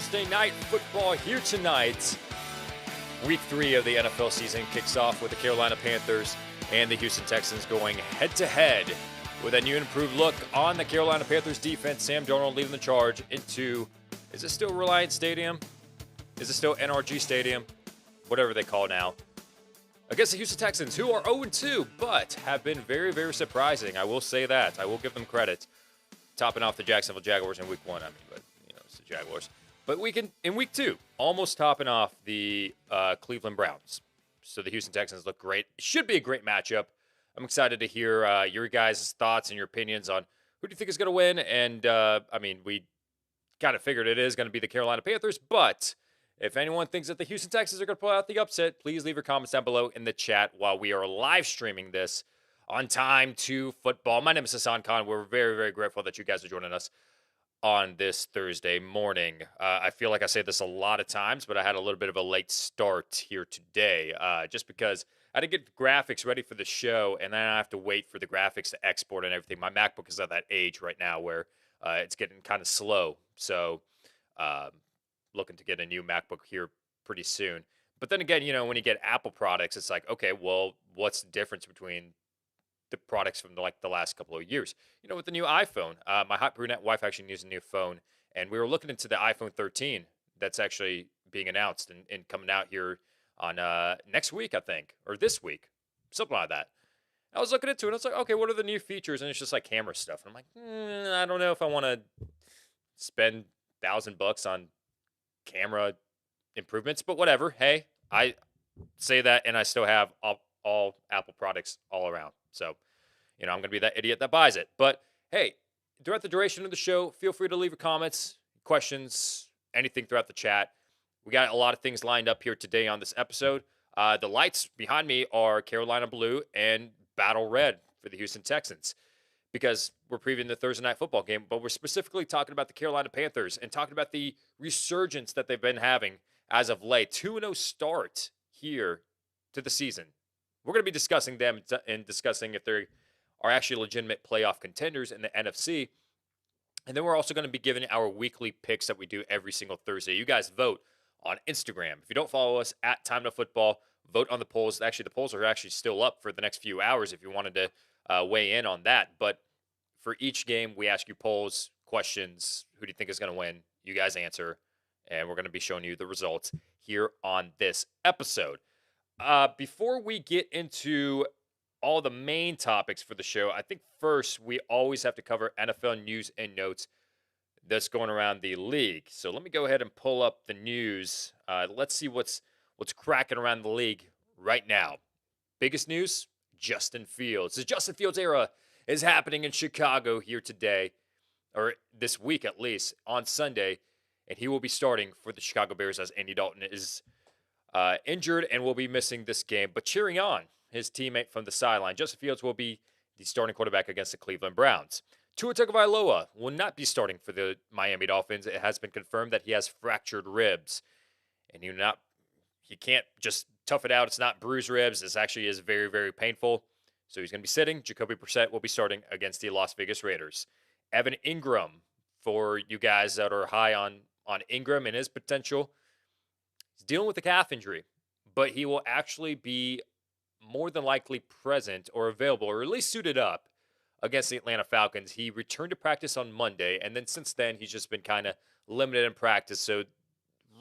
Thursday night football here tonight. Week 3 of the NFL season kicks off with the Carolina Panthers and the Houston Texans going head-to-head with a new and improved look on the Carolina Panthers defense. Sam Darnold leading the charge into, is it still Reliant Stadium? Is it still NRG Stadium? Whatever they call it now. Against the Houston Texans, who are 0-2, but have been very, very surprising. I will say that. I will give them credit. Topping off the Jacksonville Jaguars in week 1, but it's the Jaguars. But in week 2, almost topping off the Cleveland Browns. So the Houston Texans look great. It should be a great matchup. I'm excited to hear your guys' thoughts and your opinions on who do you think is going to win. And, we kind of figured it is going to be the Carolina Panthers. But if anyone thinks that the Houston Texans are going to pull out the upset, please leave your comments down below in the chat while we are live streaming this on Time2Football. My name is Hassan Khan. We're very, very grateful that you guys are joining us on this Thursday morning. I feel like I say this a lot of times, but I had a little bit of a late start here today just because I had to get graphics ready for the show, and then I have to wait for the graphics to export and everything. My MacBook is at that age right now where it's getting kind of slow. So looking to get a new MacBook here pretty soon. But then again, when you get Apple products, it's like, okay, well, what's the difference between the products from the last couple of years? With the new iPhone, my hot brunette wife actually needs a new phone, and we were looking into the iPhone 13 that's actually being announced and coming out here on next week, I think, or this week, something like that. I was looking into it, and I was like, okay, what are the new features? And it's just like camera stuff. And I'm like, I don't know if I want to spend $1,000 on camera improvements, but whatever. Hey, I say that, and I still have all Apple products all around. So, I'm going to be that idiot that buys it. But hey, throughout the duration of the show, feel free to leave your comments, questions, anything throughout the chat. We got a lot of things lined up here today on this episode. The lights behind me are Carolina Blue and Battle Red for the Houston Texans, because we're previewing the Thursday night football game, but we're specifically talking about the Carolina Panthers and talking about the resurgence that they've been having as of late. 2-0 start here to the season. We're going to be discussing them and discussing if they are actually legitimate playoff contenders in the NFC. And then we're also going to be giving our weekly picks that we do every single Thursday. You guys vote on Instagram. If you don't follow us at Time2Football, vote on the polls. Actually, the polls are actually still up for the next few hours if you wanted to weigh in on that. But for each game, we ask you polls, questions. Who do you think is going to win? You guys answer. And we're going to be showing you the results here on this episode. Before we get into all the main topics for the show, I think first we always have to cover NFL news and notes that's going around the league. So let me go ahead and pull up the news. Let's see what's cracking around the league right now. Biggest news, Justin Fields. The Justin Fields era is happening in Chicago here today, or this week at least, on Sunday, and he will be starting for the Chicago Bears as Andy Dalton is injured and will be missing this game, but cheering on his teammate from the sideline. Justin Fields will be the starting quarterback against the Cleveland Browns. Tua Tagovailoa will not be starting for the Miami Dolphins. It has been confirmed that he has fractured ribs, and he can't just tough it out. It's not bruised ribs. This actually is very, very painful. So he's going to be sitting. Jacoby Brissett will be starting against the Las Vegas Raiders. Evan Ingram, for you guys that are high on Ingram and his potential, he's dealing with a calf injury, but he will actually be more than likely present or available, or at least suited up against the Atlanta Falcons. He returned to practice on Monday, and then since then, he's just been kind of limited in practice. So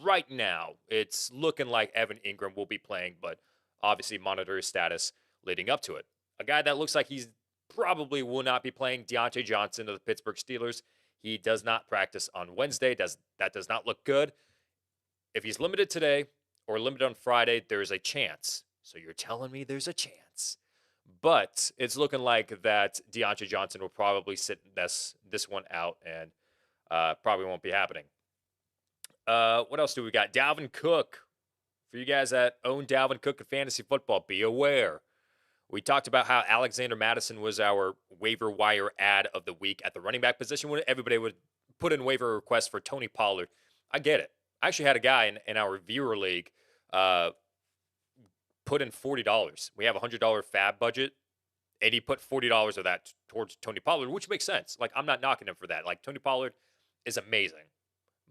right now, it's looking like Evan Ingram will be playing, but obviously monitor his status leading up to it. A guy that looks like he's probably will not be playing, Deontay Johnson of the Pittsburgh Steelers. He does not practice on Wednesday. That does not look good. If he's limited today or limited on Friday, there's a chance. So you're telling me there's a chance. But it's looking like that Deontay Johnson will probably sit this one out and probably won't be happening. What else do we got? Dalvin Cook. For you guys that own Dalvin Cook in fantasy football, be aware. We talked about how Alexander Mattison was our waiver wire ad of the week at the running back position when everybody would put in waiver requests for Tony Pollard. I get it. I actually had a guy in our viewer league put in $40. We have a $100 fab budget, and he put $40 of that towards Tony Pollard, which makes sense. Like, I'm not knocking him for that. Like, Tony Pollard is amazing.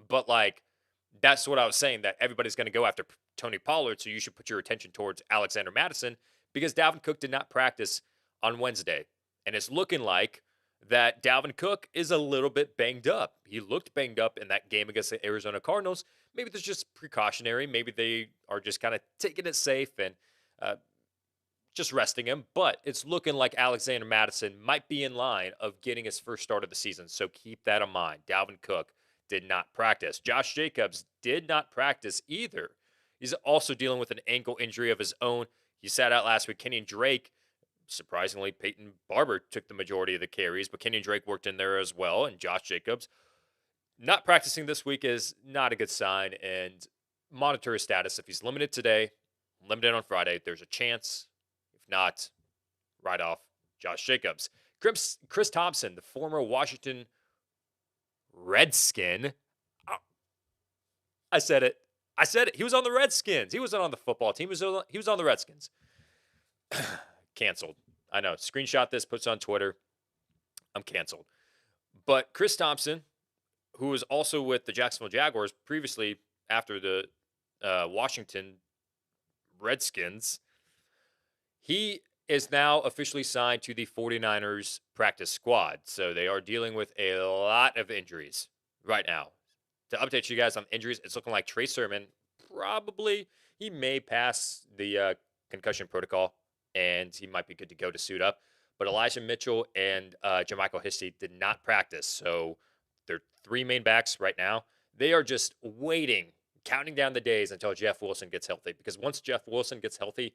But, like, That's what I was saying, that everybody's going to go after Tony Pollard, so you should put your attention towards Alexander Madison because Dalvin Cook did not practice on Wednesday. And it's looking like that Dalvin Cook is a little bit banged up. He looked banged up in that game against the Arizona Cardinals. Maybe there's just precautionary. Maybe they are just kind of taking it safe and uh, just resting him. But it's looking like Alexander Madison might be in line of getting his first start of the season. So keep that in mind. Dalvin Cook did not practice. Josh Jacobs did not practice either. He's also dealing with an ankle injury of his own. He sat out last week. Kenyon Drake, surprisingly, Peyton Barber took the majority of the carries, but Kenyon Drake worked in there as well. And Josh Jacobs not practicing this week is not a good sign. And monitor his status. If he's limited today, limited on Friday, there's a chance. If not, write off Josh Jacobs. Chris Thompson, the former Washington Redskin. I said it. He was on the Redskins. He wasn't on the football team. He was on the Redskins. Canceled. I know. Screenshot this, puts on Twitter. I'm canceled. But Chris Thompson, who was also with the Jacksonville Jaguars previously after the Washington Redskins, he is now officially signed to the 49ers practice squad. So they are dealing with a lot of injuries right now. To update you guys on injuries, it's looking like Trey Sermon he may pass the concussion protocol and he might be good to go to suit up. But Elijah Mitchell and Jermichael Histy did not practice. So they're three main backs right now. They are just waiting, counting down the days until Jeff Wilson gets healthy. Because once Jeff Wilson gets healthy,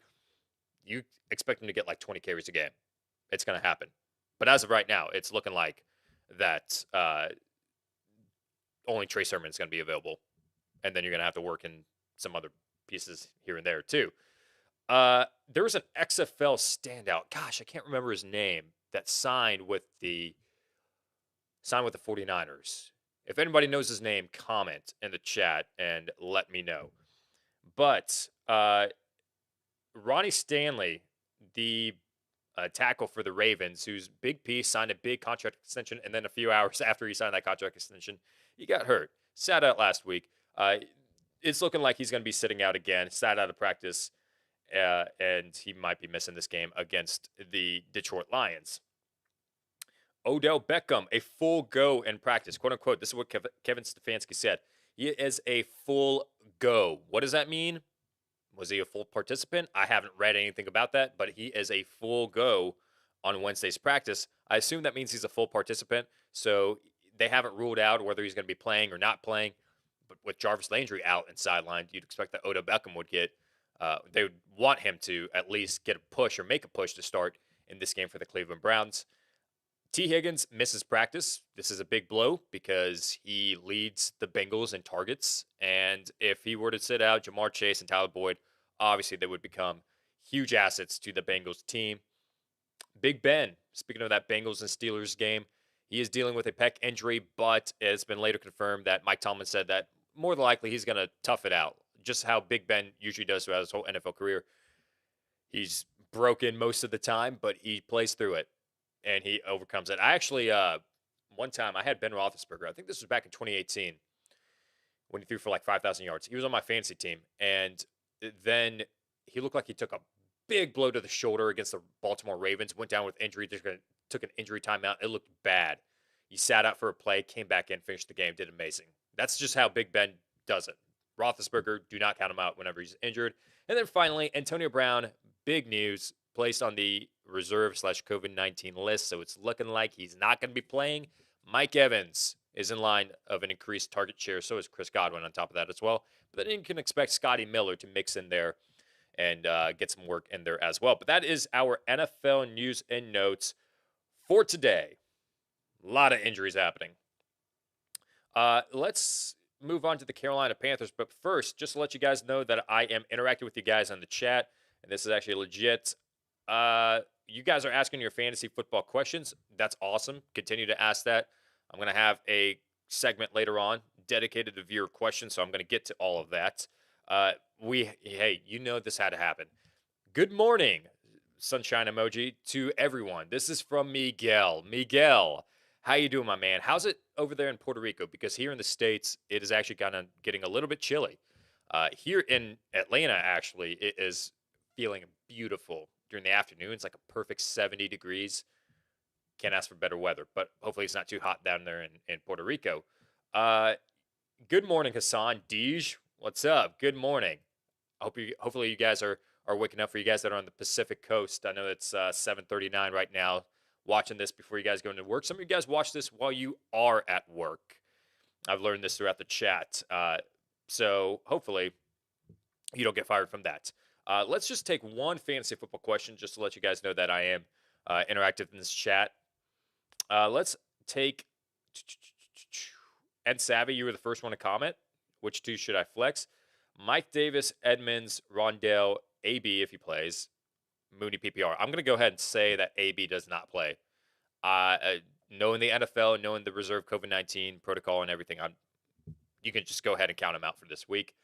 you expect him to get like 20 carries a game. It's going to happen. But as of right now, it's looking like that only Trey Sermon is going to be available. And then you're going to have to work in some other pieces here and there too. There was an XFL standout. Gosh, I can't remember his name that signed with the 49ers. If anybody knows his name, comment in the chat and let me know. But Ronnie Stanley, the tackle for the Ravens, whose big piece signed a big contract extension, and then a few hours after he signed that contract extension, he got hurt. Sat out last week. It's looking like he's going to be sitting out again. Sat out of practice, and he might be missing this game against the Detroit Lions. Odell Beckham, a full go in practice, quote unquote. This is what Kevin Stefanski said. He is a full go. What does that mean? Was he a full participant? I haven't read anything about that, but he is a full go on Wednesday's practice. I assume that means he's a full participant, so they haven't ruled out whether he's going to be playing or not playing. But with Jarvis Landry out and sidelined, you'd expect that Odell Beckham would get, they would want him to at least get a push or make a push to start in this game for the Cleveland Browns. T. Higgins misses practice. This is a big blow because he leads the Bengals in targets. And if he were to sit out, Jamar Chase and Tyler Boyd, obviously they would become huge assets to the Bengals team. Big Ben, speaking of that Bengals and Steelers game, he is dealing with a pec injury, but it's been later confirmed that Mike Tomlin said that more than likely he's going to tough it out. Just how Big Ben usually does throughout his whole NFL career. He's broken most of the time, but he plays through it. And he overcomes it. I actually, one time, I had Ben Roethlisberger. I think this was back in 2018 when he threw for like 5,000 yards. He was on my fantasy team. And then he looked like he took a big blow to the shoulder against the Baltimore Ravens, went down with injury, took an injury timeout. It looked bad. He sat out for a play, came back in, finished the game, did amazing. That's just how Big Ben does it. Roethlisberger, do not count him out whenever he's injured. And then finally, Antonio Brown, big news, placed on the reserve/COVID-19 list, so it's looking like he's not going to be playing. Mike Evans is in line of an increased target share, so is Chris Godwin on top of that as well. But then you can expect Scotty Miller to mix in there and get some work in there as well. But that is our NFL news and notes for today. A lot of injuries happening. Let's move on to the Carolina Panthers. But first, just to let you guys know that I am interacting with you guys on the chat, and this is actually legit. You guys are asking your fantasy football questions. That's awesome. Continue to ask that. I'm going to have a segment later on dedicated to viewer questions, so I'm going to get to all of that. Hey, you know this had to happen. Good morning, sunshine emoji, to everyone. This is from Miguel. Miguel, How you doing, my man? How's it over there in Puerto Rico? Because here in the States, it is actually kind of getting a little bit chilly. Here in Atlanta, actually, it is feeling beautiful during the afternoon. It's like a perfect 70 degrees. Can't ask for better weather, but hopefully it's not too hot down there in Puerto Rico. Uh, Good morning, Hassan. Deej, what's up? Good morning. Hopefully you guys are waking up. For you guys that are on the Pacific Coast, I know it's 7:39 right now. Watching this before you guys go into work. Some of you guys watch this while you are at work. I've learned this throughout the chat. So hopefully you don't get fired from that. Let's just take one fantasy football question just to let you guys know that I am interactive in this chat. Let's take Ed Savvy. You were the first one to comment. Which two should I flex? Mike Davis, Edmonds, Rondell, AB if he plays, Mooney PPR. I'm going to go ahead and say that AB does not play. Knowing the NFL, knowing the reserve COVID-19 protocol and everything, you can just go ahead and count him out for this week.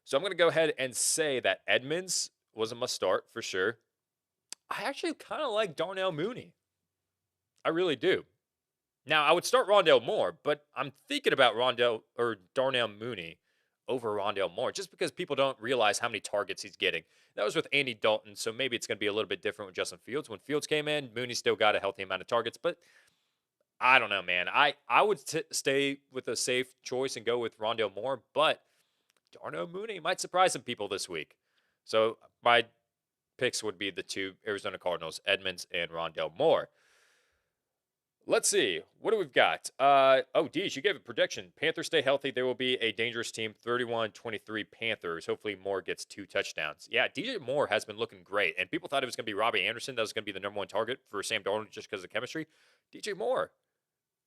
So I'm going to go ahead and say that Edmonds was a must start for sure. I actually kind of like Darnell Mooney. I really do. Now, I would start Rondell Moore, but I'm thinking about Darnell Mooney over Rondell Moore just because people don't realize how many targets he's getting. That was with Andy Dalton, so maybe it's going to be a little bit different with Justin Fields. When Fields came in, Mooney still got a healthy amount of targets, but I don't know, man. I would stay with a safe choice and go with Rondell Moore, but Darnell Mooney might surprise some people this week. So my picks would be the two Arizona Cardinals, Edmonds and Rondell Moore. Let's see. What do we've got? Deej, you gave a prediction. Panthers stay healthy. There will be a dangerous team, 31-23 Panthers. Hopefully Moore gets 2 touchdowns. Yeah, DJ Moore has been looking great. And people thought it was going to be Robbie Anderson. That was going to be the number one target for Sam Darnold just because of chemistry. DJ Moore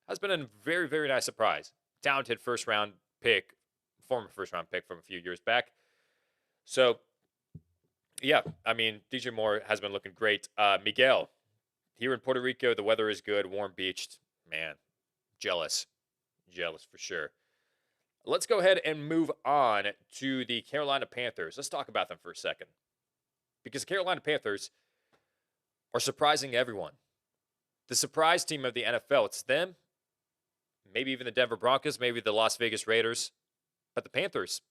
has been a very, very nice surprise. Talented former first round pick from a few years back. So, yeah, I mean, DJ Moore has been looking great. Miguel. Here in Puerto Rico, the weather is good, warm beached. Man, jealous. Jealous for sure. Let's go ahead and move on to the Carolina Panthers. Let's talk about them for a second. Because the Carolina Panthers are surprising everyone. The surprise team of the NFL, it's them, maybe even the Denver Broncos, maybe the Las Vegas Raiders. But the Panthers,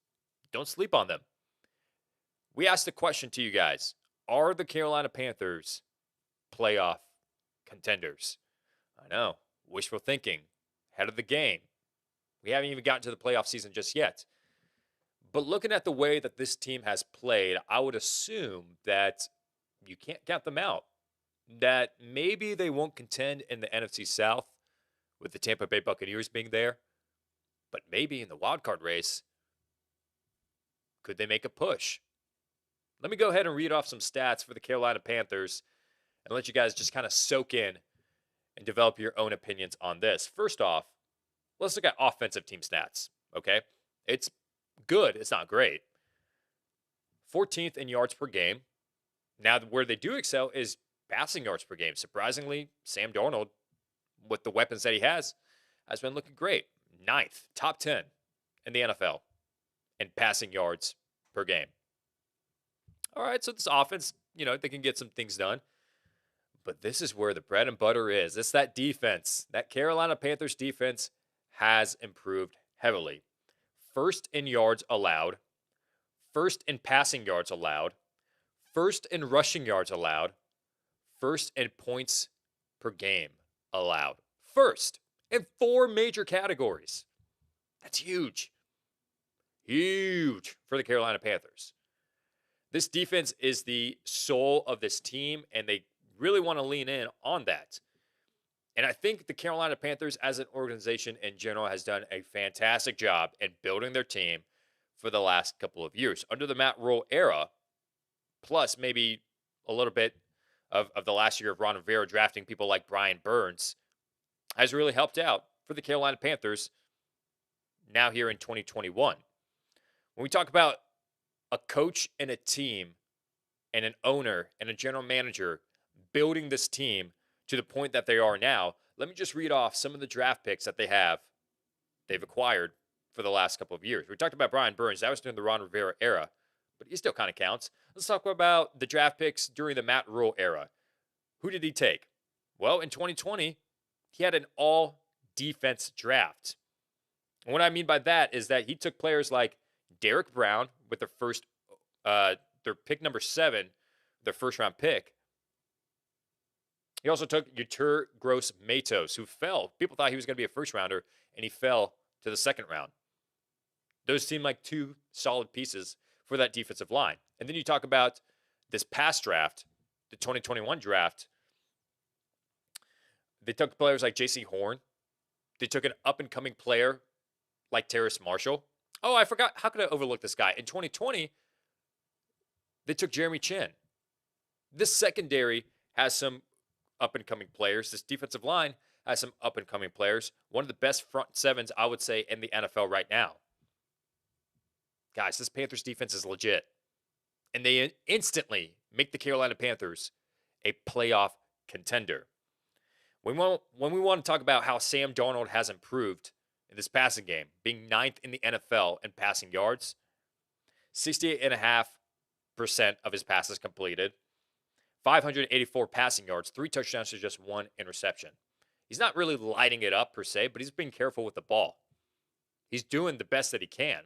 don't sleep on them. We asked the question to you guys. Are the Carolina Panthers playoff contenders? I know, wishful thinking, head of the game. We haven't even gotten to the playoff season just yet. But looking at the way that this team has played, I would assume that you can't count them out. That maybe they won't contend in the NFC South with the Tampa Bay Buccaneers being there. But maybe in the wildcard race, could they make a push? Let me go ahead and read off some stats for the Carolina Panthers and let you guys just kind of soak in and develop your own opinions on this. First off, let's look at offensive team stats, okay? It's good. It's not great. 14th in yards per game. Now, where they do excel is passing yards per game. Surprisingly, Sam Darnold, with the weapons that he has been looking great. 9th, top 10 in the NFL in passing yards per game. All right, so this offense, they can get some things done. But this is where the bread and butter is. It's that defense. That Carolina Panthers defense has improved heavily. First in yards allowed. First in passing yards allowed. First in rushing yards allowed. First in points per game allowed. First in 4 major categories. That's huge. Huge for the Carolina Panthers. This defense is the soul of this team, and they really want to lean in on that. And I think the Carolina Panthers as an organization in general has done a fantastic job in building their team for the last couple of years. Under the Matt Rule era, plus maybe a little bit of the last year of Ron Rivera drafting people like Brian Burns, has really helped out for the Carolina Panthers now here in 2021. When we talk about a coach and a team and an owner and a general manager building this team to the point that they are now, let me just read off some of the draft picks that they've acquired for the last couple of years. We talked about Brian Burns. That was during the Ron Rivera era, but he still kind of counts. Let's talk about the draft picks during the Matt Rule era. Who did he take? Well, in 2020, he had an all defense draft. And what I mean by that is that he took players like Derek Brown with their pick number 7, their first round pick. He also took Yetur Gross-Matos, who fell. People thought he was going to be a first rounder, and he fell to the second round. Those seem like 2 solid pieces for that defensive line. And then you talk about this past draft, the 2021 draft. They took players like J.C. Horn. They took an up-and-coming player like Terrace Marshall. Oh, I forgot. How could I overlook this guy? In 2020, they took Jeremy Chin. This secondary has some up-and-coming players. This defensive line has some up-and-coming players. One of the best front sevens, I would say, in the NFL right now. Guys, this Panthers defense is legit. And they instantly make the Carolina Panthers a playoff contender. When we want to talk about how Sam Darnold has improved in this passing game, being 9th in the NFL in passing yards, 68.5% of his passes completed, 584 passing yards, 3 touchdowns to just 1 interception. He's not really lighting it up per se, but he's being careful with the ball. He's doing the best that he can.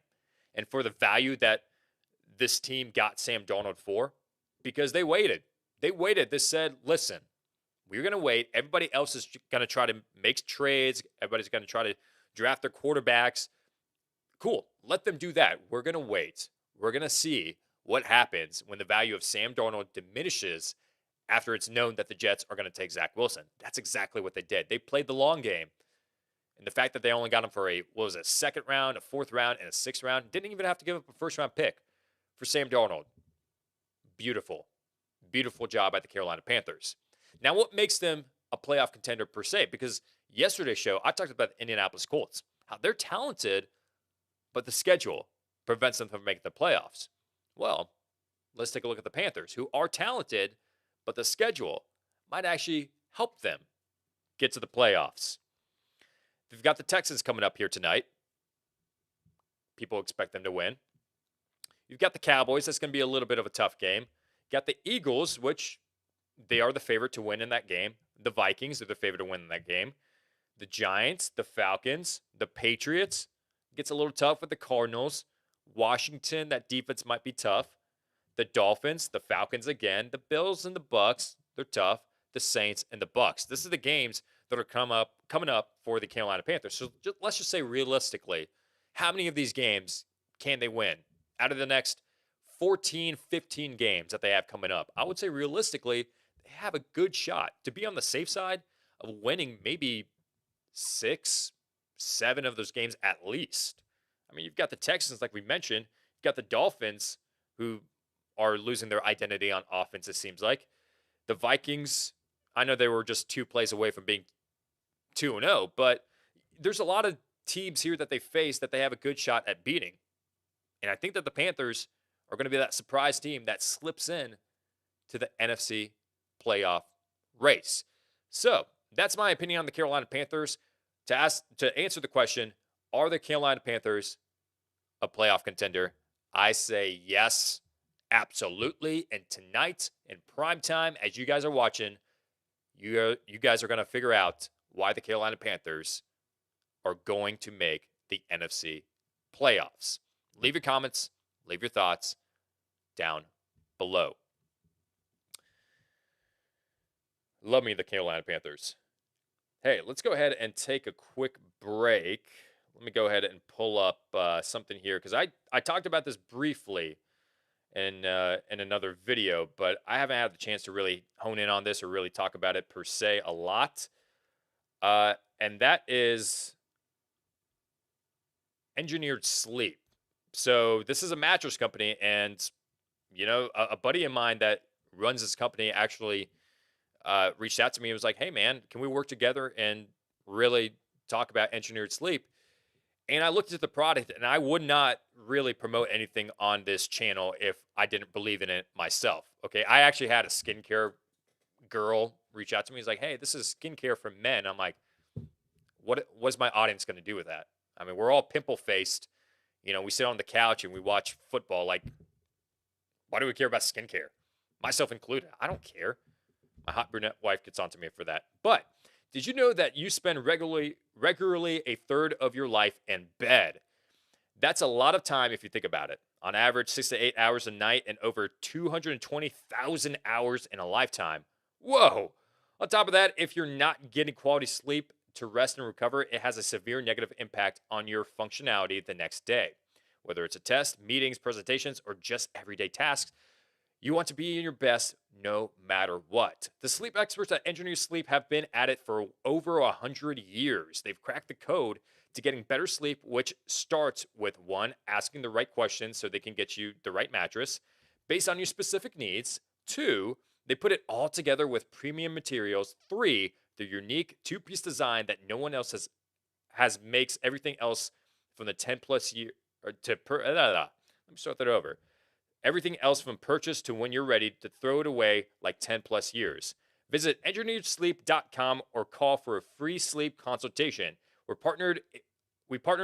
And for the value that this team got Sam Darnold for, because they waited. They said, listen, we're going to wait. Everybody else is going to try to make trades. Everybody's going to try to draft their quarterbacks. Cool. Let them do that. We're going to wait. We're going to see what happens when the value of Sam Darnold diminishes after it's known that the Jets are going to take Zach Wilson. That's exactly what they did. They played the long game. And the fact that they only got him for a 2nd round, a 4th round, and a 6th round, didn't even have to give up a 1st-round pick for Sam Darnold. Beautiful. Beautiful job by the Carolina Panthers. Now, what makes them a playoff contender per se? Because yesterday's show, I talked about the Indianapolis Colts, how they're talented, but the schedule prevents them from making the playoffs. Well, let's take a look at the Panthers, who are talented, but the schedule might actually help them get to the playoffs. They've got the Texans coming up here tonight. People expect them to win. You've got the Cowboys. That's going to be a little bit of a tough game. You got the Eagles, which they are the favorite to win in that game. The Vikings are the favorite to win in that game. The Giants, the Falcons, the Patriots. Gets a little tough with the Cardinals. Washington, that defense might be tough. The Dolphins, the Falcons again. The Bills and the Bucks, they're tough. The Saints and the Bucks. This is the games that are coming up for the Carolina Panthers. So let's just say realistically, how many of these games can they win out of the next 14, 15 games that they have coming up? I would say realistically, they have a good shot to be on the safe side of winning maybe 6, 7 of those games at least. I mean, you've got the Texans, like we mentioned. You've got the Dolphins, who are losing their identity on offense, it seems like. The Vikings, I know they were just 2 plays away from being 2-0, but there's a lot of teams here that they face that they have a good shot at beating. And I think that the Panthers are going to be that surprise team that slips in to the NFC playoff race. So that's my opinion on the Carolina Panthers. To answer the question, are the Carolina Panthers a playoff contender? I say yes, absolutely. And tonight in prime time, as you guys are watching, you guys are going to figure out why the Carolina Panthers are going to make the NFC playoffs. Leave your comments, leave your thoughts down below. Love me the Carolina Panthers. Hey, let's go ahead and take a quick break. Let me go ahead and pull up something here, because I talked about this briefly in another video, but I haven't had the chance to really hone in on this or really talk about it per se a lot. And that is engineered sleep. So this is a mattress company, and a buddy of mine that runs this company actually reached out to me and was like, hey man, can we work together and really talk about engineered sleep? And I looked at the product, and I would not really promote anything on this channel if I didn't believe in it myself. Okay, I actually had a skincare girl reach out to me. He's like, hey, this is skincare for men. I'm like, what's my audience going to do with that? I mean, we're all pimple-faced. We sit on the couch and we watch football. Like, why do we care about skincare? Myself included. I don't care. My hot brunette wife gets onto me for that. But Did you know that you spend regularly a third of your life in bed? That's a lot of time if you think about it. On average, 6 to 8 hours a night and over 220,000 hours in a lifetime. Whoa! On top of that, if you're not getting quality sleep to rest and recover, it has a severe negative impact on your functionality the next day. Whether it's a test, meetings, presentations, or just everyday tasks, you want to be in your best no matter what. The sleep experts at Engineer Sleep have been at it for over 100 years. They've cracked the code to getting better sleep, which starts with one, asking the right questions so they can get you the right mattress based on your specific needs. Two, they put it all together with premium materials. Three, their unique two-piece design that no one else has makes everything else from the 10 plus year or to per. Let me start that over. Everything else from purchase to when you're ready to throw it away like 10 plus years. Visit engineersleep.com or call for a free sleep consultation. We partnered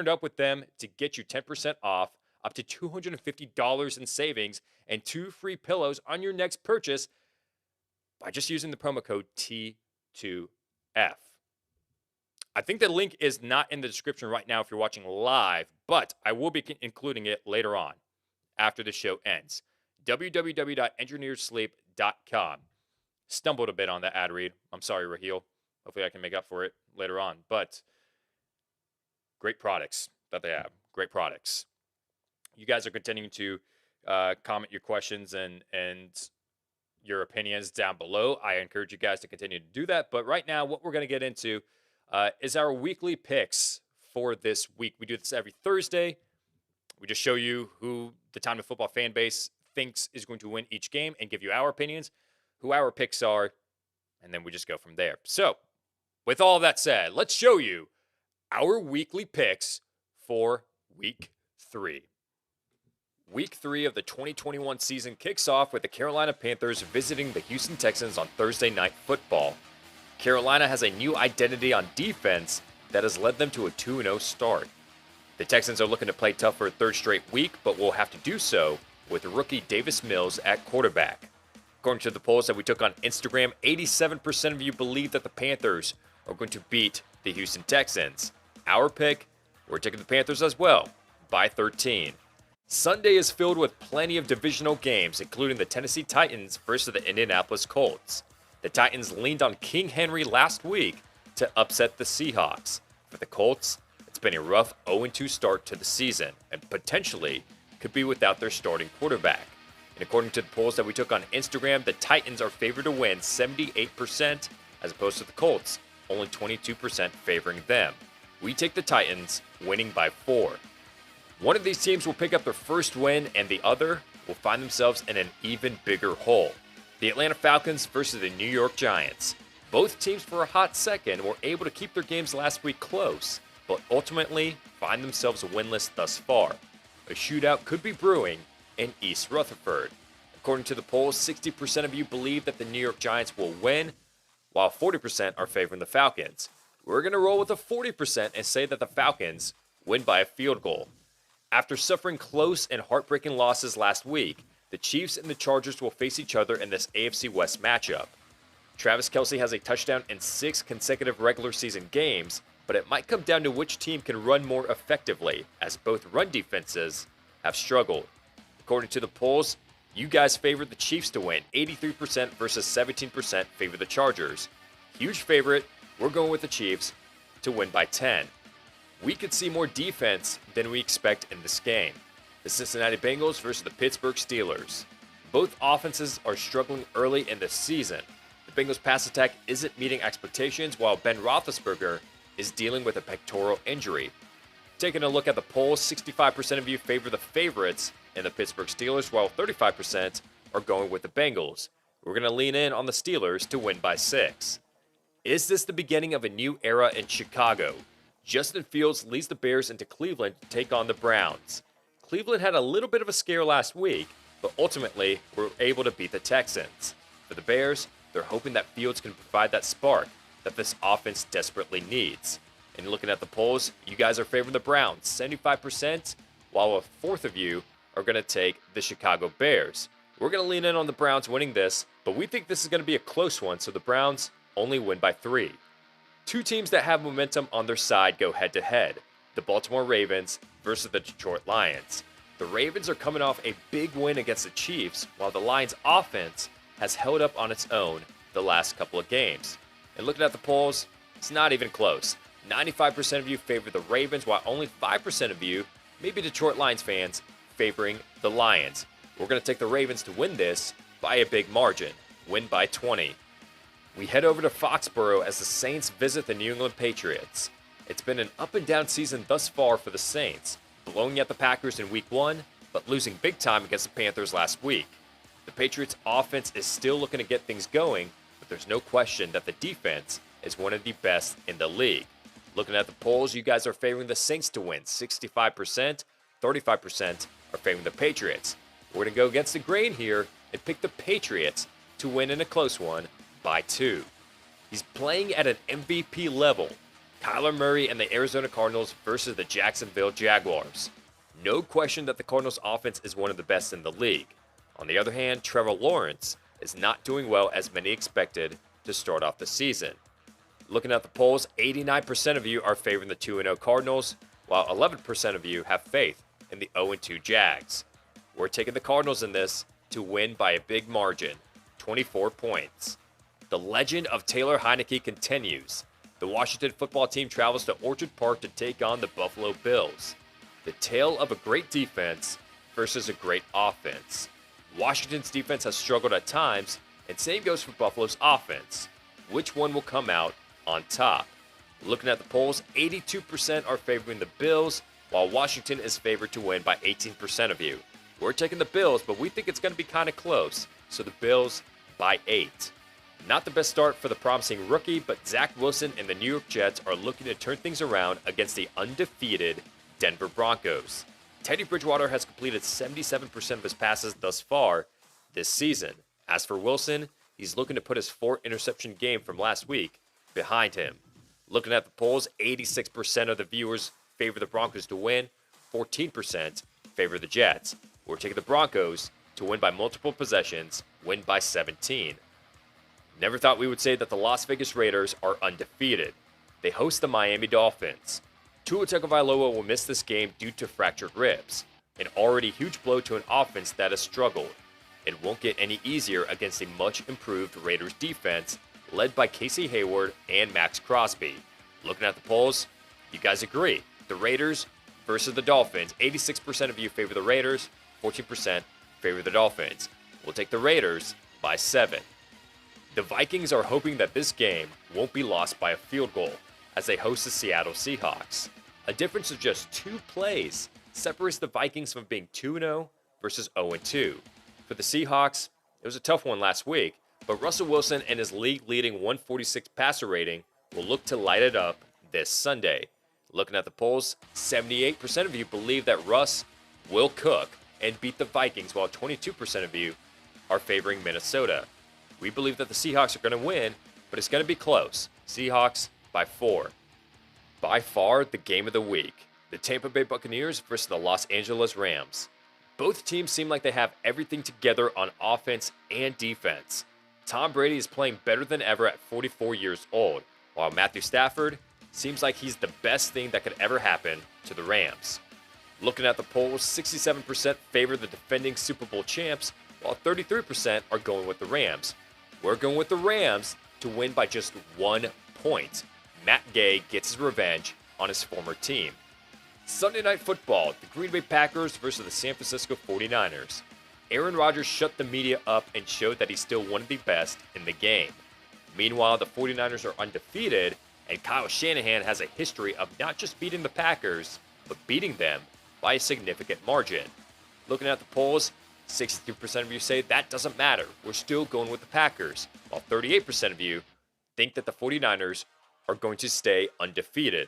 up with them to get you 10% off, up to $250 in savings, and 2 free pillows on your next purchase by just using the promo code T2F. I think the link is not in the description right now if you're watching live, but I will be including it later on after the show ends. www.engineersleep.com. Stumbled a bit on that ad read. I'm sorry, Raheel. Hopefully I can make up for it later on. But great products that they have. Great products. You guys are continuing to comment your questions and your opinions down below. I encourage you guys to continue to do that. But right now, what we're going to get into is our weekly picks for this week. We do this every Thursday. We just show you who the Time2Football fan base thinks is going to win each game and give you our opinions, who our picks are, and then we just go from there. So, with all that said, let's show you our weekly picks for Week 3. Week 3 of the 2021 season kicks off with the Carolina Panthers visiting the Houston Texans on Thursday Night Football. Carolina has a new identity on defense that has led them to a 2-0 start. The Texans are looking to play tough for a third straight week, but will have to do so with rookie Davis Mills at quarterback. According to the polls that we took on Instagram, 87% of you believe that the Panthers are going to beat the Houston Texans. Our pick, we're taking the Panthers as well, by 13. Sunday is filled with plenty of divisional games, including the Tennessee Titans versus the Indianapolis Colts. The Titans leaned on King Henry last week to upset the Seahawks. For the Colts, it's been a rough 0-2 start to the season and potentially could be without their starting quarterback. And according to the polls that we took on Instagram, the Titans are favored to win 78% as opposed to the Colts, only 22% favoring them. We take the Titans, winning by 4. One of these teams will pick up their first win and the other will find themselves in an even bigger hole. The Atlanta Falcons versus the New York Giants. Both teams for a hot second were able to keep their games last week close, but ultimately find themselves winless thus far. A shootout could be brewing in East Rutherford. According to the polls, 60% of you believe that the New York Giants will win, while 40% are favoring the Falcons. We're going to roll with the 40% and say that the Falcons win by a field goal. After suffering close and heartbreaking losses last week, the Chiefs and the Chargers will face each other in this AFC West matchup. Travis Kelce has a touchdown in 6 consecutive regular season games, but it might come down to which team can run more effectively, as both run defenses have struggled. According to the polls, you guys favored the Chiefs to win. 83% versus 17% favor the Chargers. Huge favorite, we're going with the Chiefs to win by 10. We could see more defense than we expect in this game. The Cincinnati Bengals versus the Pittsburgh Steelers. Both offenses are struggling early in the season. The Bengals pass attack isn't meeting expectations, while Ben Roethlisberger is dealing with a pectoral injury. Taking a look at the polls, 65% of you favor the favorites in the Pittsburgh Steelers, while 35% are going with the Bengals. We're going to lean in on the Steelers to win by 6. Is this the beginning of a new era in Chicago? Justin Fields leads the Bears into Cleveland to take on the Browns. Cleveland had a little bit of a scare last week, but ultimately were able to beat the Texans. For the Bears, they're hoping that Fields can provide that spark that this offense desperately needs. And looking at the polls, you guys are favoring the Browns, 75%, while a fourth of you are going to take the Chicago Bears. We're going to lean in on the Browns winning this, but we think this is going to be a close one, so the Browns only win by 3. Two teams that have momentum on their side go head-to-head. The Baltimore Ravens versus the Detroit Lions. The Ravens are coming off a big win against the Chiefs, while the Lions' offense has held up on its own the last couple of games. And looking at the polls, it's not even close. 95% of you favor the Ravens, while only 5% of you, maybe Detroit Lions fans, favoring the Lions. We're going to take the Ravens to win this by a big margin. Win by 20. We head over to Foxborough as the Saints visit the New England Patriots. It's been an up-and-down season thus far for the Saints, blowing out the Packers in Week 1, but losing big time against the Panthers last week. The Patriots' offense is still looking to get things going, but there's no question that the defense is one of the best in the league. Looking at the polls, you guys are favoring the Saints to win. 65%, 35% are favoring the Patriots. We're going to go against the grain here and pick the Patriots to win in a close one by 2. He's playing at an MVP level. Kyler Murray and the Arizona Cardinals versus the Jacksonville Jaguars. No question that the Cardinals' offense is one of the best in the league. On the other hand, Trevor Lawrence is not doing well as many expected to start off the season. Looking at the polls, 89% of you are favoring the 2-0 Cardinals, while 11% of you have faith in the 0-2 Jags. We're taking the Cardinals in this to win by a big margin, 24 points. The legend of Taylor Heineke continues. The Washington football team travels to Orchard Park to take on the Buffalo Bills. The tale of a great defense versus a great offense. Washington's defense has struggled at times, and same goes for Buffalo's offense. Which one will come out on top? Looking at the polls, 82% are favoring the Bills, while Washington is favored to win by 18% of you. We're taking the Bills, but we think it's going to be kind of close, so the Bills by 8. Not the best start for the promising rookie, but Zach Wilson and the New York Jets are looking to turn things around against the undefeated Denver Broncos. Teddy Bridgewater has completed 77% of his passes thus far this season. As for Wilson, he's looking to put his 4-interception game from last week behind him. Looking at the polls, 86% of the viewers favor the Broncos to win, 14% favor the Jets. We're taking the Broncos to win by multiple possessions, win by 17. Never thought we would say that the Las Vegas Raiders are undefeated. They host the Miami Dolphins. Tua Tagovailoa will miss this game due to fractured ribs, an already huge blow to an offense that has struggled. It won't get any easier against a much improved Raiders defense led by Casey Hayward and Max Crosby. Looking at the polls, you guys agree. The Raiders versus the Dolphins. 86% of you favor the Raiders, 14% favor the Dolphins. We'll take the Raiders by 7. The Vikings are hoping that this game won't be lost by a field goal as they host the Seattle Seahawks. A difference of just 2 plays separates the Vikings from being 2-0 versus 0-2. For the Seahawks, it was a tough one last week, but Russell Wilson and his league-leading 146 passer rating will look to light it up this Sunday. Looking at the polls, 78% of you believe that Russ will cook and beat the Vikings, while 22% of you are favoring Minnesota. We believe that the Seahawks are going to win, but it's going to be close. Seahawks by 4. By far, the game of the week. The Tampa Bay Buccaneers versus the Los Angeles Rams. Both teams seem like they have everything together on offense and defense. Tom Brady is playing better than ever at 44 years old, while Matthew Stafford seems like he's the best thing that could ever happen to the Rams. Looking at the polls, 67% favor the defending Super Bowl champs, while 33% are going with the Rams. We're going with the Rams to win by just 1 point. Matt Gay gets his revenge on his former team. Sunday Night Football, the Green Bay Packers versus the San Francisco 49ers. Aaron Rodgers shut the media up and showed that he's still one of the best in the game. Meanwhile, the 49ers are undefeated, and Kyle Shanahan has a history of not just beating the Packers, but beating them by a significant margin. Looking at the polls, 62% of you say that doesn't matter. We're still going with the Packers, while 38% of you think that the 49ers are going to stay undefeated.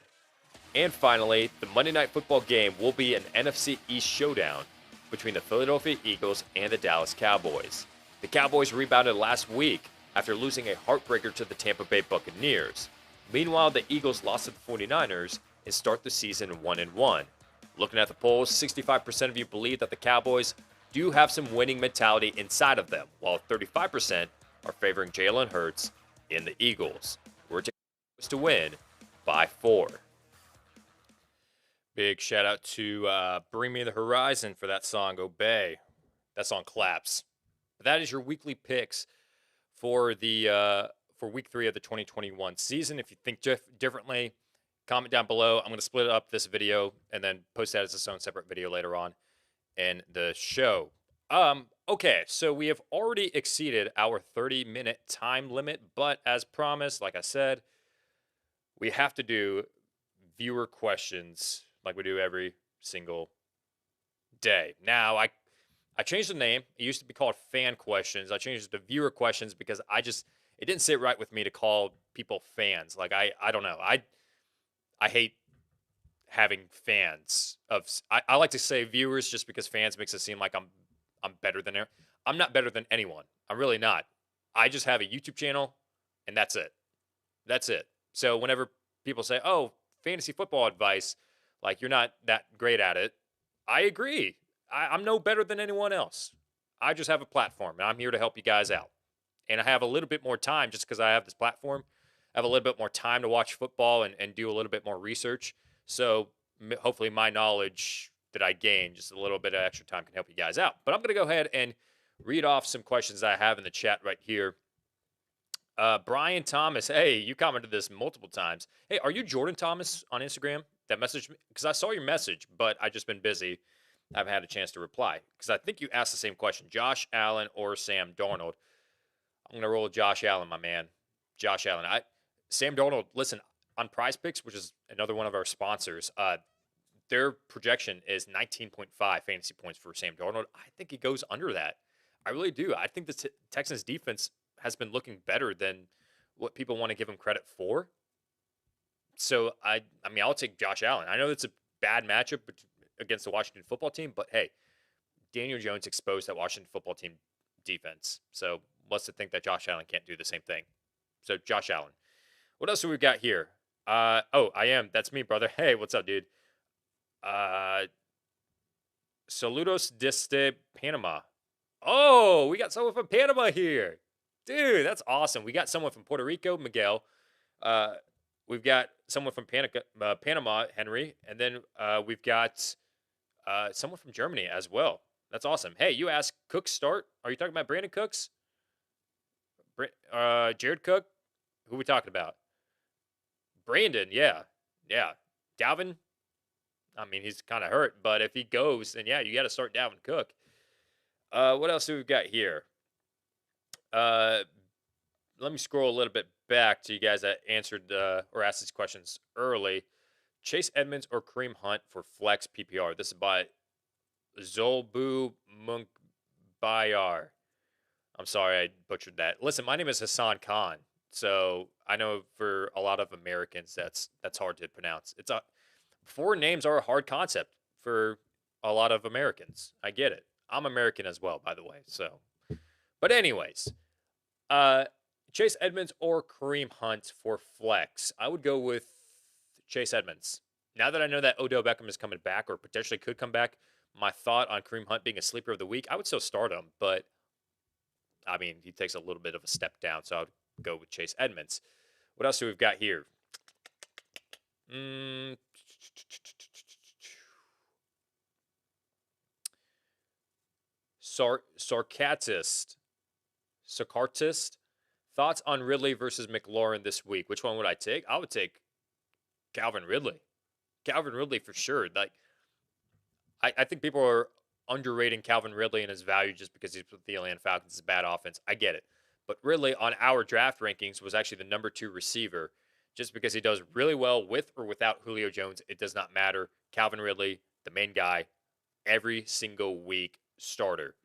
And finally, the Monday Night Football game will be an NFC East showdown between the Philadelphia Eagles and the Dallas Cowboys. The Cowboys rebounded last week after losing a heartbreaker to the Tampa Bay Buccaneers. Meanwhile, the Eagles lost to the 49ers and start the season 1-1. Looking at the polls, 65% of you believe that the Cowboys do have some winning mentality inside of them, while 35% are favoring Jalen Hurts in the Eagles. We're to win by 4. Big shout out to Bring Me the Horizon for that song, Obey. That song claps. But that is your weekly picks for the for week 3 of the 2021 season. If you think differently, comment down below. I'm going to split up this video and then post that as its own separate video later on in the show. Okay, so we have already exceeded our 30-minute time limit, but as promised, like I said, we have to do viewer questions like we do every single day. Now, I changed the name. It used to be called fan questions. I changed it to viewer questions because it didn't sit right with me to call people fans. Like I don't know. I hate having fans of I like to say viewers just because fans makes it seem like I'm better than her. I'm not better than anyone. I'm really not. I just have a YouTube channel and that's it. That's it. So whenever people say, "Oh, fantasy football advice," like you're not that great at it, I agree. I'm no better than anyone else. I just have a platform and I'm here to help you guys out. And I have a little bit more time just because I have this platform. I have a little bit more time to watch football and do a little bit more research. So hopefully my knowledge that I gain, just a little bit of extra time, can help you guys out. But I'm going to go ahead and read off some questions I have in the chat right here. Brian Thomas, hey, you commented this multiple times. Hey, are you Jordan Thomas on Instagram? That message, because I saw your message, but I've just been busy. I haven't had a chance to reply because I think you asked the same question: Josh Allen or Sam Darnold. I'm gonna roll with Josh Allen, my man. Josh Allen. Sam Darnold. Listen, on Prize Picks, which is another one of our sponsors, their projection is 19.5 fantasy points for Sam Darnold. I think he goes under that. I really do. I think the Texans defense has been looking better than what people want to give him credit for. So I mean, I'll take Josh Allen. I know it's a bad matchup against the Washington football team, but hey, Daniel Jones exposed that Washington football team defense. So what's to think that Josh Allen can't do the same thing? So Josh Allen. What else do we got here? Oh, I am. That's me, brother. Hey, what's up, dude? Saludos desde Panama. Oh, we got someone from Panama here. Dude, that's awesome. We got someone from Puerto Rico, Miguel. We've got someone from Panama, Henry. And then we've got someone from Germany as well. That's awesome. Hey, you asked Cook start. Are you talking about Brandon Cooks? Jared Cook? Who are we talking about? Brandon, yeah. Yeah. Dalvin? I mean, he's kind of hurt, but if he goes, then yeah, you got to start Dalvin Cook. What else do we got here? Let me scroll a little bit back to you guys that answered or asked these questions early. Chase Edmonds or Kareem Hunt for flex PPR. This is by Zolbu Munkbayar. I'm sorry I butchered that. Listen, my name is Hassan Khan, so I know for a lot of Americans that's hard to pronounce. Foreign names are a hard concept for a lot of Americans. I get it. I'm American as well, by the way. So, but anyways, Chase Edmonds or Kareem Hunt for flex. I would go with Chase Edmonds. Now that I know that Odell Beckham is coming back or potentially could come back, my thought on Kareem Hunt being a sleeper of the week, I would still start him, but I mean, he takes a little bit of a step down, so I would go with Chase Edmonds. What else do we've got here? Sarcatist. Thoughts on Ridley versus McLaurin this week? Which one would I take? I would take Calvin Ridley. Calvin Ridley for sure. Like, I think people are underrating Calvin Ridley and his value just because he's with the Atlanta Falcons. It's a bad offense. I get it. But Ridley on our draft rankings was actually the number 2 receiver just because he does really well with or without Julio Jones. It does not matter. Calvin Ridley, the main guy, every single week starter.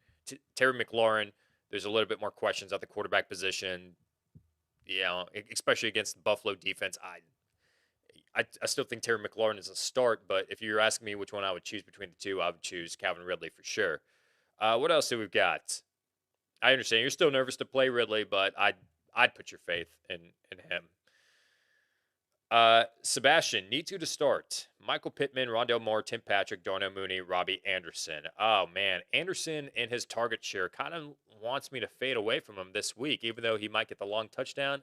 Terry McLaurin, there's a little bit more questions at the quarterback position, you know, especially against the Buffalo defense. I still think Terry McLaurin is a start, but if you're asking me which one I would choose between the two, I would choose Calvin Ridley for sure. What else do we've got? I understand you're still nervous to play Ridley, but I'd put your faith in him. Sebastian, need to start. Michael Pittman, Rondale Moore, Tim Patrick, Darnell Mooney, Robbie Anderson. Oh, man. Anderson and his target share kind of wants me to fade away from him this week, even though he might get the long touchdown.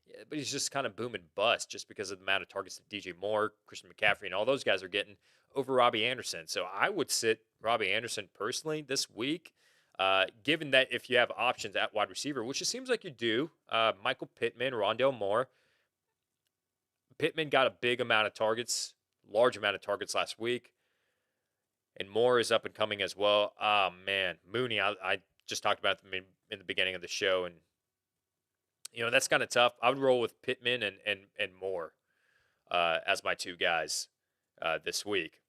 Yeah, but he's just kind of boom and bust just because of the amount of targets that DJ Moore, Christian McCaffrey, and all those guys are getting over Robbie Anderson. So I would sit Robbie Anderson personally this week, given that if you have options at wide receiver, which it seems like you do, Michael Pittman, Rondale Moore. Pittman got a big amount of targets, large amount of targets last week, and Moore is up and coming as well. Oh, man. Mooney, I just talked about them in the beginning of the show, and that's kind of tough. I would roll with Pittman and Moore as my two guys this week.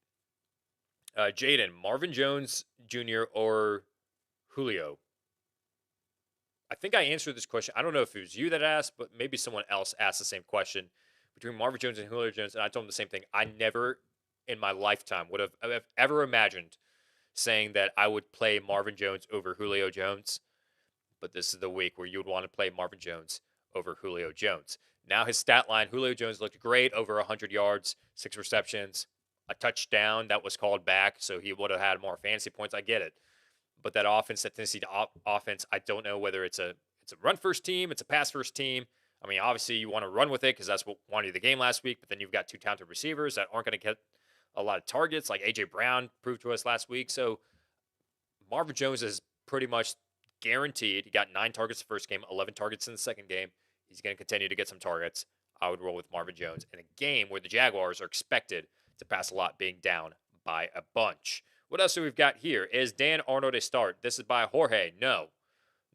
Jaden, Marvin Jones Jr. or Julio? I think I answered this question. I don't know if it was you that asked, but maybe someone else asked the same question between Marvin Jones and Julio Jones, and I told him the same thing. I never in my lifetime would have ever imagined saying that I would play Marvin Jones over Julio Jones. But this is the week where you would want to play Marvin Jones over Julio Jones. Now his stat line, Julio Jones looked great, over 100 yards, 6 receptions, a touchdown that was called back, so he would have had more fantasy points. I get it. But that offense, that Tennessee offense, I don't know whether it's a run-first team, it's a pass-first team. I mean, obviously you want to run with it because that's what won you the game last week, but then you've got two talented receivers that aren't going to get a lot of targets, like A.J. Brown proved to us last week. So Marvin Jones is pretty much guaranteed. He got 9 targets the first game, 11 targets in the second game. He's going to continue to get some targets. I would roll with Marvin Jones in a game where the Jaguars are expected to pass a lot, being down by a bunch. What else do we've got here? Is Dan Arnold a start? This is by Jorge. No.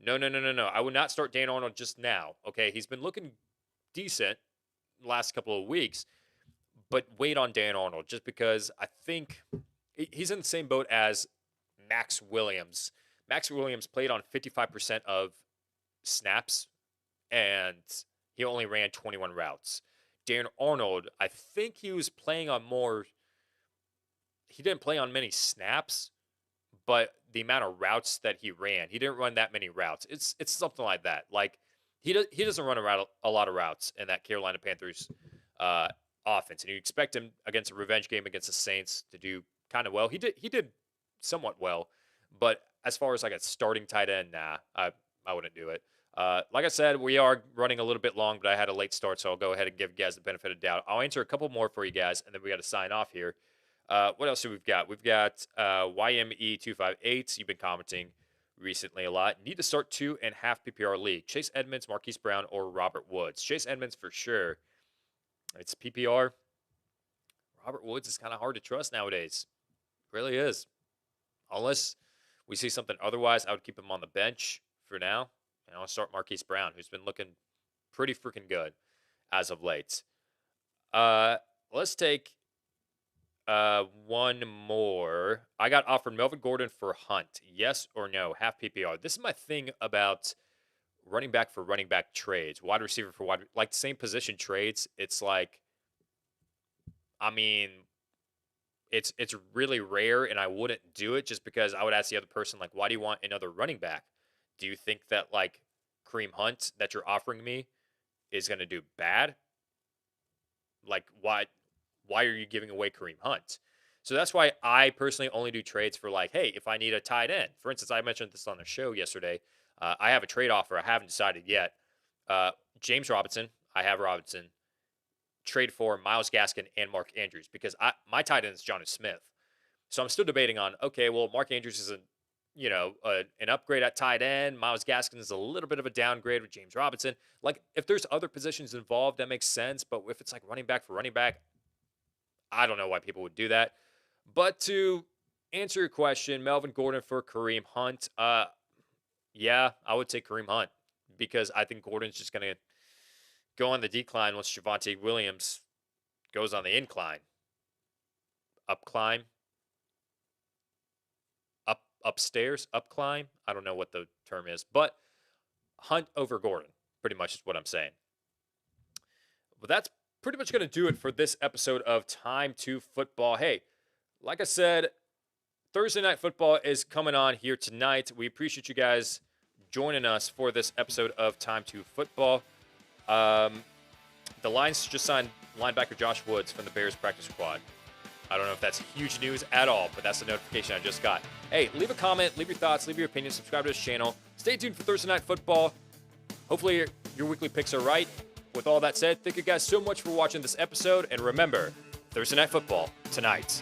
I would not start Dan Arnold just now. Okay, he's been looking decent the last couple of weeks, but wait on Dan Arnold just because I think he's in the same boat as Max Williams. Max Williams played on 55% of snaps, and he only ran 21 routes. Dan Arnold, I think he was playing on more. He didn't play on many snaps, but the amount of routes that he ran, he didn't run that many routes. It's something like that. Like he doesn't run a lot of routes in that Carolina Panthers offense, and you expect him against a revenge game against the Saints to do kind of well. He did somewhat well, but as far as like a starting tight end, nah, I wouldn't do it. Like I said, we are running a little bit long, but I had a late start, so I'll go ahead and give you guys the benefit of the doubt. I'll answer a couple more for you guys, and then we got to sign off here. What else do we've got? We've got YME258. You've been commenting recently a lot. Need to start 2.5 PPR league. Chase Edmonds, Marquise Brown, or Robert Woods. Chase Edmonds for sure. It's PPR. Robert Woods is kind of hard to trust nowadays. Really is. Unless we see something otherwise, I would keep him on the bench for now. And I'll start Marquise Brown, who's been looking pretty freaking good as of late. Let's take one more. I got offered Melvin Gordon for Hunt. Yes or no? Half PPR. This is my thing about running back for running back trades. Wide receiver for wide, like same position trades. It's like, I mean, it's really rare, and I wouldn't do it just because I would ask the other person, like, why do you want another running back? Do you think that, like, Kareem Hunt that you're offering me is going to do bad? Like, why are you giving away Kareem Hunt? So that's why I personally only do trades for, like, hey, if I need a tight end. For instance, I mentioned this on the show yesterday. I have a trade offer. I haven't decided yet. James Robinson. I have Robinson. Trade for Myles Gaskin and Mark Andrews because my tight end is Jonnu Smith. So I'm still debating on, okay, well, Mark Andrews is an upgrade at tight end. Myles Gaskin is a little bit of a downgrade with James Robinson. Like, if there's other positions involved, that makes sense. But if it's like running back for running back, I don't know why people would do that. But to answer your question, Melvin Gordon for Kareem Hunt, yeah, I would take Kareem Hunt because I think Gordon's just going to go on the decline once Javonte Williams goes on the incline. Upstairs, up climb. I don't know what the term is, but Hunt over Gordon, pretty much is what I'm saying. But that's pretty much going to do it for this episode of Time to Football. Hey, like I said, Thursday Night Football is coming on here tonight. We appreciate you guys joining us for this episode of Time to Football. The Lions just signed linebacker Josh Woods from the Bears practice squad. I don't know if that's huge news at all, but that's the notification I just got. Hey, leave a comment, leave your thoughts, leave your opinions, subscribe to this channel. Stay tuned for Thursday Night Football. Hopefully your weekly picks are right. with all that said, thank you guys so much for watching this episode. And remember, Thursday Night Football tonight.